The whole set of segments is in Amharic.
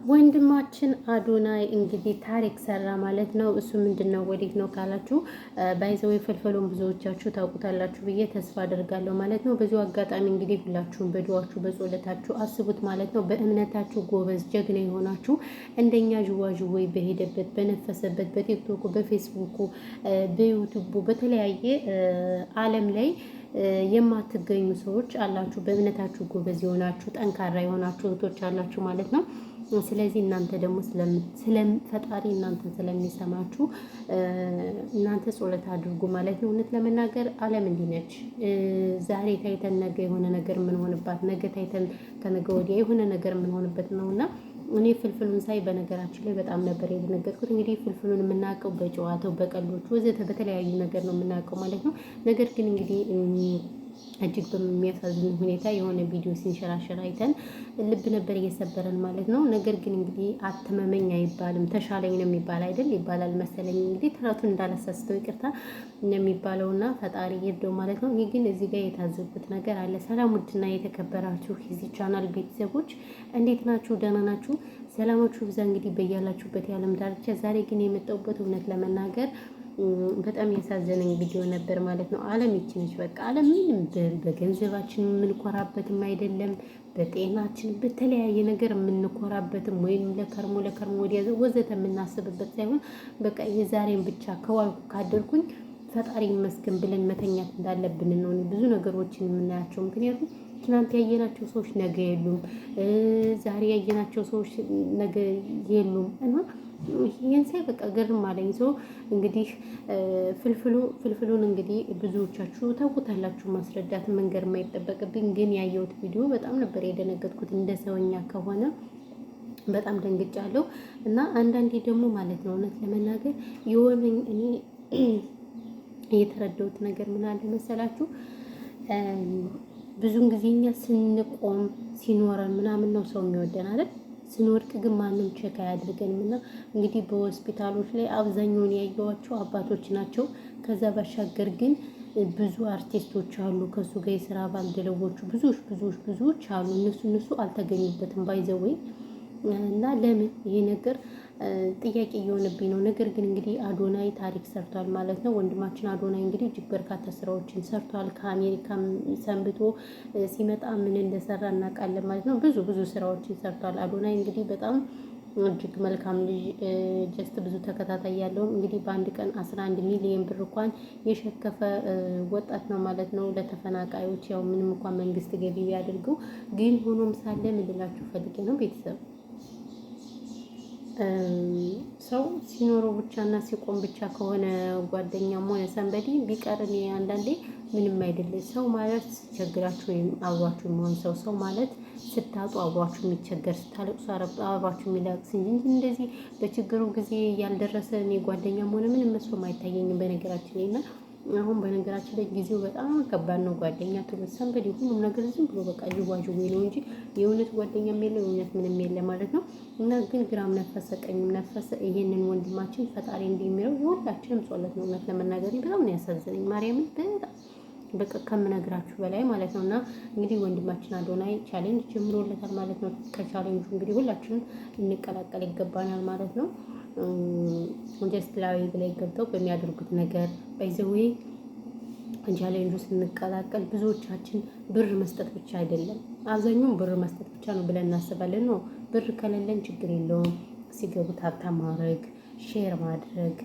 ወንድማችን አዶናይ እንግዲህ ታሪክ ሰራ ማለት ነው። እሱ ምንድነው ወዴት ነው ካላችሁ ባይዘው የፈልፈሉን ብዙዎቻችሁ ታውቁታላችሁ ብዬ ተስፋ አደርጋለሁ ማለት ነው። በዚሁ አጋጣሚ እንግዲህ ሁላችሁም በዱዓችሁ በጸሎታችሁ አስቡት ማለት ነው። በእምነታችሁ ጎበዝ ጀግና የሆናችሁ እንደኛ ዥዋዥዌ በሄደበት በነፈሰበት በቲክቶኩ በፌስቡኩ በዩቲዩቡ በተለያየ ዓለም ላይ የማትገኙ ሰዎች አላችሁ። በእምነታችሁ ጎበዝ የሆናችሁ ጠንካራ የሆናችሁ እህቶች አላችሁ ማለት ነው። ስለዚህ እናንተ ደግሞ ፈጣሪ እናንተን ስለሚሰማችሁ እናንተ ጸሎት አድርጉ ማለት ነው። እውነት ለመናገር ዓለም እንዲህ ነች። ዛሬ ታይተን ነገ የሆነ ነገር የምንሆንባት፣ ነገ ታይተን ከነገ ወዲያ የሆነ ነገር የምንሆንበት ነውና እኔ ፍልፍሉን ሳይ በነገራችን ላይ በጣም ነበር የደነገጥኩት። እንግዲህ ፍልፍሉን የምናውቀው በጨዋታው በቀልዶቹ ወዘተ በተለያዩ ነገር ነው የምናውቀው ማለት ነው። ነገር ግን እንግዲህ እጅግ በሚያሳዝን ሁኔታ የሆነ ቪዲዮ ሲንሸራሸር አይተን ልብ ነበር እየሰበረን ማለት ነው። ነገር ግን እንግዲህ አትመመኝ አይባልም ተሻለኝ ነው የሚባል አይደል? ይባላል መሰለኝ እንግዲህ ተረቱን እንዳላሳስተው ይቅርታ የሚባለውና ፈጣሪ ይርዳው ማለት ነው። ይህ ግን እዚህ ጋር የታዘብኩት ነገር አለ። ሰላም ውድና የተከበራችሁ የዚህ ቻናል ቤተሰቦች እንዴት ናችሁ? ደህና ናችሁ? ሰላማችሁ ብዛ እንግዲህ በያላችሁበት የዓለም ዳርቻ። ዛሬ ግን የመጣሁበት እውነት ለመናገር በጣም ያሳዘነኝ ቪዲዮ ነበር ማለት ነው። ዓለም ይቺ ነች በቃ። ዓለም ምንም በገንዘባችን የምንኮራበትም አይደለም፣ በጤናችን በተለያየ ነገር የምንኮራበትም ወይም ለከርሞ ወዲያ ወዘተ የምናስብበት ሳይሆን በቃ የዛሬን ብቻ ከዋልኩ ካደርኩኝ ፈጣሪ ይመስገን ብለን መተኛት እንዳለብን ነው ብዙ ነገሮችን የምናያቸው። ምክንያቱም ትናንት ያየናቸው ሰዎች ነገ የሉም፣ ዛሬ ያየናቸው ሰዎች ነገ የሉም እና ይሄን ሳይ በቃ ግርም አለኝ። ሰው እንግዲህ ፍልፍሉን እንግዲህ ብዙዎቻችሁ ታውቁታላችሁ፣ ማስረዳት መንገር የማይጠበቅብኝ ግን ያየሁት ቪዲዮ በጣም ነበር የደነገጥኩት። እንደ ሰውኛ ከሆነ በጣም ደንግጫለሁ። እና አንዳንዴ ደግሞ ማለት ነው እውነት ለመናገር የሆነኝ እኔ የተረዳሁት ነገር ምን አለ መሰላችሁ? ብዙን ጊዜ እኛ ስንቆም ሲኖረን ምናምን ነው ሰው የሚወደን አይደል? ስንወድቅ ግን ማንም ቼክ አያድርገንም። እና እንግዲህ በሆስፒታሎች ላይ አብዛኛውን ያየኋቸው አባቶች ናቸው። ከዛ ባሻገር ግን ብዙ አርቲስቶች አሉ፣ ከሱ ጋር የስራ ባልደረቦቹ ብዙዎች አሉ። እነሱ አልተገኙበትም ባይዘወይ እና ለምን ይሄ ነገር ጥያቄ እየሆነብኝ ነው። ነገር ግን እንግዲህ አዶናይ ታሪክ ሰርቷል ማለት ነው። ወንድማችን አዶናይ እንግዲህ እጅግ በርካታ ስራዎችን ሰርቷል። ከአሜሪካ ሰንብቶ ሲመጣ ምን እንደሰራ እናውቃለን ማለት ነው። ብዙ ስራዎችን ሰርቷል አዶናይ እንግዲህ በጣም እጅግ መልካም ልጅ፣ ጀስት ብዙ ተከታታይ ያለው እንግዲህ በአንድ ቀን 11 ሚሊዮን ብር እንኳን የሸከፈ ወጣት ነው ማለት ነው። ለተፈናቃዮች ያው ምንም እንኳን መንግስት ገቢ ቢያደርገው ግን ሆኖም ሳለ ምን ልላችሁ ፈልጌ ነው ቤተሰብ ሰው ሲኖረው ብቻና ሲቆም ብቻ ከሆነ ጓደኛም ሆነ ሰንበዲ ቢቀር እኔ አንዳንዴ ምንም አይደለም። ሰው ማለት ሲቸግራችሁ ወይም አብሯችሁ የሚሆን ሰው ማለት ስታጡ አብሯችሁ የሚቸገር፣ ስታለቅሱ አብሯችሁ የሚለቅስ እንጂ እንደዚህ በችግሩ ጊዜ ያልደረሰ እኔ ጓደኛም ሆነ ምንም መስሎም አይታየኝም በነገራችን ላይ። እና አሁን በነገራችን ላይ ጊዜው በጣም ከባድ ነው። ጓደኛ ትሉት ሰንበዲ ሁሉም ነገር ዝም ብሎ በቃ ዥዋዥዌ ነው እንጂ የእውነት ጓደኛም የለ የእውነት ምንም የለ ማለት ነው። እና ግን ግራም ነፈሰ ቀኝም ነፈሰ ይሄንን ወንድማችን ፈጣሪ እንደሚለው የሁላችንም ጸሎት ነው። እውነት ለመናገር በጣም ነው ያሳዘነኝ ማርያምን በጣም በቃ ከምነግራችሁ በላይ ማለት ነው። እና እንግዲህ ወንድማችን አዶናይ ቻሌንጅ ጀምሮለታል ማለት ነው። ከቻሌንጁ እንግዲህ ሁላችንም እንቀላቀል ይገባናል ማለት ነው። ጀስት ላይቭ ላይ ገብተው በሚያደርጉት ነገር ባይዘዌ ቻሌንጁ ስንቀላቀል ብዙዎቻችን ብር መስጠት ብቻ አይደለም፣ አብዛኛውን ብር መስጠት ብቻ ነው ብለን እናስባለን። ነው ብር ከሌለን ችግር የለውም። ሲገቡ ታብታብ ማድረግ፣ ሼር ማድረግ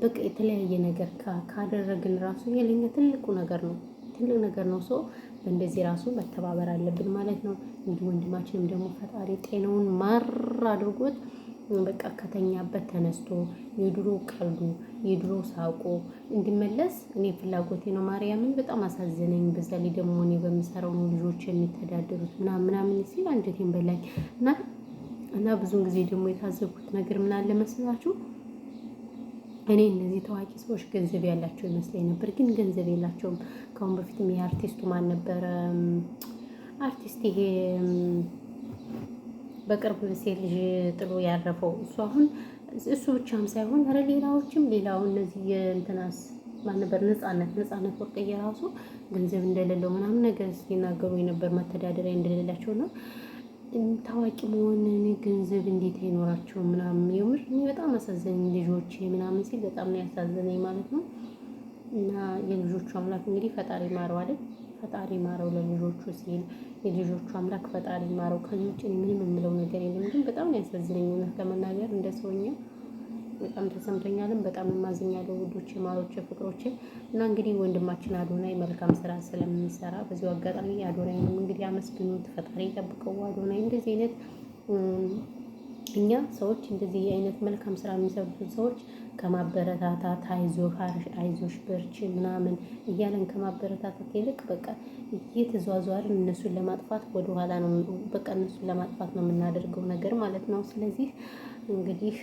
በቃ የተለያየ ነገር ካደረግን ራሱ የለኛ ትልቅ ነገር ነው። ሰው በእንደዚህ ራሱ መተባበር አለብን ማለት ነው። እንዲህ ወንድማችንም ደግሞ ፈጣሪ ጤናውን ማር አድርጎት በቃ ከተኛበት ተነስቶ የድሮ ቀልዱ የድሮ ሳቁ እንዲመለስ እኔ ፍላጎቴ ነው። ማርያምን በጣም አሳዘነኝ። በዛ ላይ ደግሞ እኔ በምሰራው ነው ልጆች የሚተዳደሩት ምናምን ሲል አንጀቴን በላኝ። እና ብዙን ጊዜ ደግሞ የታዘብኩት ነገር ምን አለ መስላችሁ? እኔ እነዚህ ታዋቂ ሰዎች ገንዘብ ያላቸው ይመስለኝ ነበር፣ ግን ገንዘብ የላቸውም። ከአሁን በፊትም የአርቲስቱ ማን ነበረ አርቲስት ይሄ በቅርብ ሴት ልጅ ጥሎ ያረፈው እሱ ብቻም ሳይሆን ኧረ ሌላው እነዚህ የእንትናስ ማን ነበር ነፃነት ወርቅዬ ራሱ ገንዘብ እንደሌለው ምናምን ነገር ሲናገሩ የነበር መተዳደሪያ እንደሌላቸው ነው። ታዋቂ መሆን ገንዘብ እንዴት አይኖራቸውም ምናምን የምር እኔ በጣም አሳዘነኝ። ልጆቼ ምናምን ሲል በጣም ነው ያሳዘነኝ ማለት ነው። እና የልጆቹ አምላክ እንግዲህ ፈጣሪ ማረው አይደል? ፈጣሪ ማረው ለልጆቹ ሲል የልጆቹ አምላክ ፈጣሪ ማረው። ከዚህ ውጭ ምንም የምለው ነገር የለም። ግን በጣም ነው ያሳዝነኝ እውነት ለመናገር እንደ ሰውኛ በጣም ተሰምቶኛልም በጣም ማዝኛለሁ። ውዶቼ፣ ማሮቼ፣ ፍቅሮቼ እና እንግዲህ ወንድማችን አዶናይ መልካም ስራ ስለሚሰራ በዚሁ አጋጣሚ አዶናይንም እንግዲህ አመስግኑት፣ ፈጣሪ ጠብቀው። አዶናይ እንደዚህ አይነት እኛ ሰዎች እንደዚህ አይነት መልካም ስራ የሚሰሩትን ሰዎች ከማበረታታት አይዞሽ በርቺ ምናምን እያለን ከማበረታታት ይልቅ በቃ እየተዟዟርን እነሱን ለማጥፋት ወደኋላ ነው በቃ እነሱን ለማጥፋት ነው የምናደርገው ነገር ማለት ነው። ስለዚህ እንግዲህ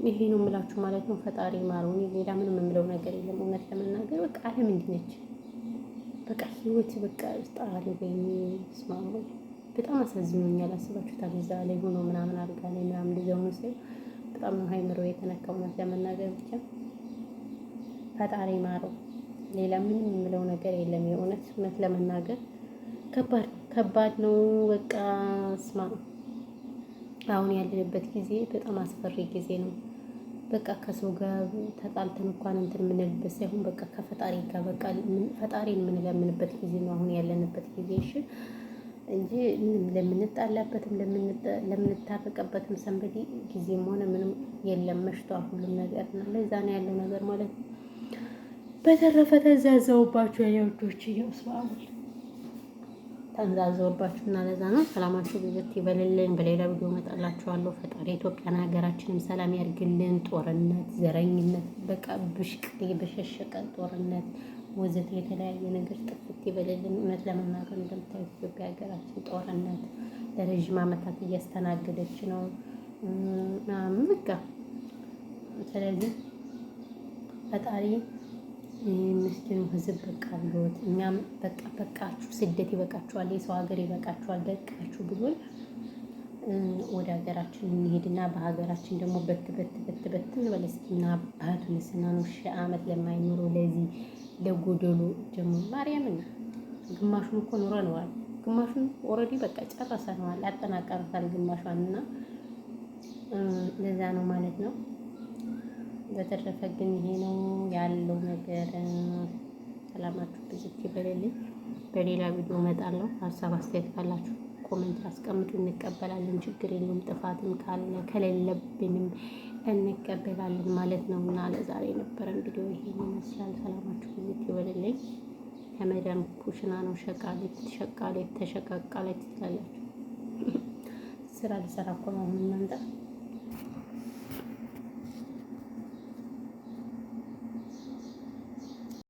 ይሄ ነው የምላችሁ ማለት ነው። ፈጣሪ ማረው። ሌላ ምንም የምለው ነገር የለም። እውነት ለመናገር በቃ ዓለም እንዲህ ነች። በቃ ህይወት በቃ ጣሪ ወይም ስማሙ በጣም አሳዝኖኛል። አስባችሁታል? እዛ ላይ ሆኖ ምናምን አድርጋ ላይ ምናምን እንደዚያ ሆኖ ሲል በጣም ነው ሃይምሮ የተነካው። እውነት ለመናገር ብቻ ፈጣሪ ማረው። ሌላ ምንም የምለው ነገር የለም። እውነት ለመናገር ከባድ ነው። በቃ ስማ አሁን ያለንበት ጊዜ በጣም አስፈሪ ጊዜ ነው። በቃ ከሰው ጋር ተጣልተን እንኳን እንትን የምንልበት ሳይሆን በቃ ከፈጣሪ ጋር በቃ ፈጣሪን የምንለምንበት ጊዜ ነው አሁን ያለንበት ጊዜ። እሺ እንጂ ለምንጣላበትም ለምንታረቅበትም ሰንበዲ ጊዜም ሆነ ምንም የለም። መሽቷል ሁሉም ነገር እና ለዛ ነው ያለው ነገር ማለት ነው። በተረፈ ተዛዘውባችሁ የውዶች ይወስዋል ተንዛዘውባችሁ እና ለዛ ነው ሰላማችሁ ብዙት ይበልልን። በሌላ ቪዲዮ እመጣላችኋለሁ። ፈጣሪ ኢትዮጵያን ሀገራችንን ሰላም ያርግልን። ጦርነት፣ ዘረኝነት በቃ ብሽቅ በሸሸቀ ጦርነት ወዘተ የተለያየ ነገር ጥፍት ይበልልን። እውነት ለመናገር እንደምታዩት ኢትዮጵያ ሀገራችን ጦርነት ለረዥም ዓመታት እያስተናገደች ነው በቃ። ስለዚህ ፈጣሪ ምስኪኑ ህዝብ በቃ ብሎት እኛም በቃ በቃችሁ፣ ስደት ይበቃችኋል፣ የሰው ሀገር ይበቃችኋል፣ በቃችሁ ብሎን ወደ ሀገራችን እንሄድና በሀገራችን ደግሞ በት በለስኪና አባቱ ልስና ነው 1000 ዓመት ለማይኖረው ለዚህ ለጎደሉ ደግሞ ማርያምን ግማሹን እኮ ኑረነዋል። ግማሹን ኦልሬዲ በቃ ጨረሰነዋል፣ አጠናቀርታል ግማሿን እና ለዛ ነው ማለት ነው። በተረፈ ግን ይሄ ነው ያለው ነገር። ሰላማችሁ ብዙ ይበልልኝ። በሌላ ቪዲዮ እመጣለሁ። ሀሳብ አስተያየት ካላችሁ ኮሜንት አስቀምጡ፣ እንቀበላለን። ችግር የለውም። ጥፋትም ካለ ከሌለብንም እንቀበላለን ማለት ነው። እና ለዛሬ የነበረን ቪዲዮ ይሄን ይመስላል። ሰላማችሁ ብዙ ይበልልኝ። ከመዳም ኩሽና ነው ሸቃሌት ተሸቃቃሌት ትላላችሁ። ስራ ልሰራ እኮ ነው እናንተ